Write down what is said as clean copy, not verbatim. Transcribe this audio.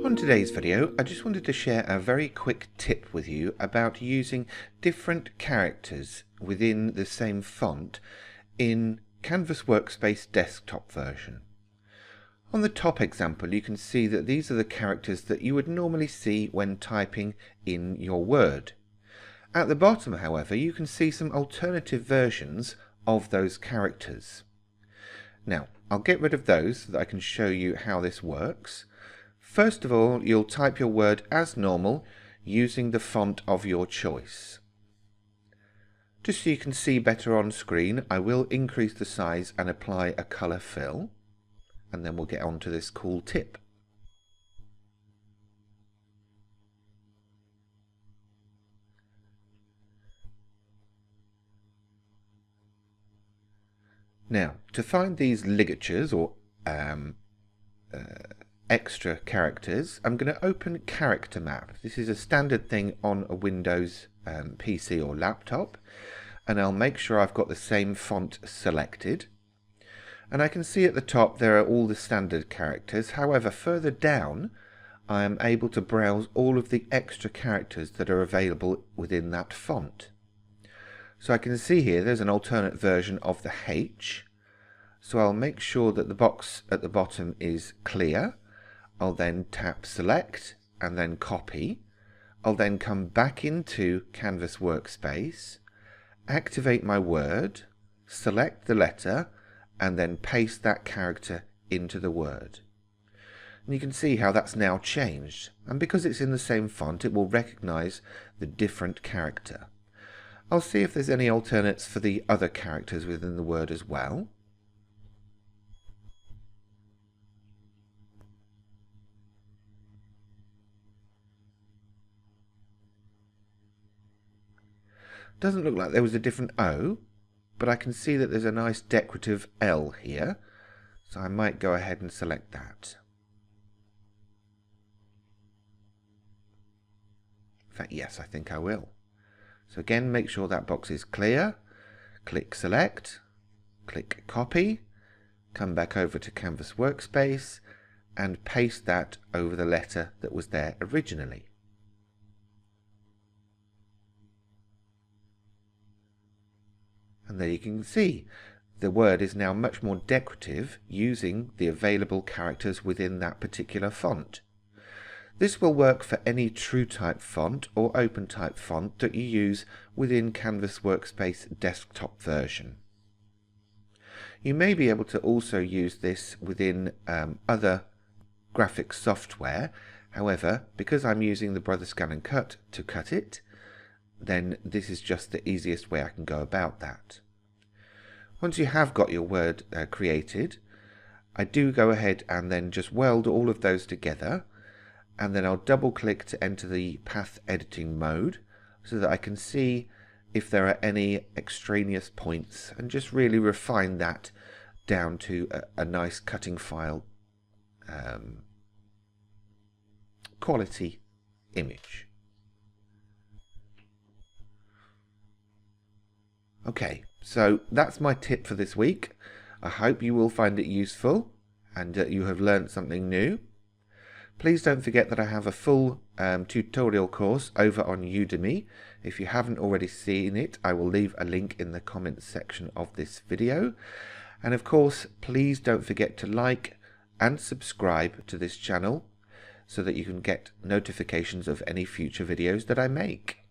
On today's video, I just wanted to share a very quick tip with you about using different characters within the same font in Canvas Workspace desktop version. On the top example, you can see that these are the characters that you would normally see when typing in your Word. At the bottom, however, you can see some alternative versions of those characters. Now, I'll get rid of those so that I can show you how this works. First of all, you'll type your word as normal using the font of your choice. Just so you can see better on screen, I will increase the size and apply a colour fill, and then we'll get on to this cool tip. Now, to find these ligatures or extra characters, I'm going to open Character Map. This is a standard thing on a Windows PC or laptop, and I'll make sure I've got the same font selected. And I can see at the top there are all the standard characters. However, further down I am able to browse all of the extra characters that are available within that font. So I can see here there's an alternate version of the H. So I'll make sure that the box at the bottom is clear. I'll then tap Select and then Copy. I'll then come back into Canvas Workspace, activate my word, select the letter, and then paste that character into the word. And you can see how that's now changed. And because it's in the same font, it will recognize the different character. I'll see if there's any alternates for the other characters within the word as well. Doesn't look like there was a different O, but I can see that there's a nice decorative L here, so I might go ahead and select that. In fact, yes, I think I will. So again, make sure that box is clear, click Select, click Copy, come back over to Canvas Workspace and paste that over the letter that was there originally. And there you can see the word is now much more decorative using the available characters within that particular font. This will work for any TrueType font or OpenType font that you use within Canvas Workspace desktop version. You may be able to also use this within other graphic software. However, because I'm using the Brother Scan and Cut to cut it, then this is just the easiest way I can go about that. Once you have got your word created, I do go ahead and then just weld all of those together, and then I'll double click to enter the path editing mode so that I can see if there are any extraneous points and just really refine that down to a nice cutting file quality image. Okay, so that's my tip for this week. I hope you will find it useful and you have learned something new. Please don't forget that I have a full tutorial course over on Udemy. If you haven't already seen it, I will leave a link in the comments section of this video. And of course, please don't forget to like and subscribe to this channel so that you can get notifications of any future videos that I make.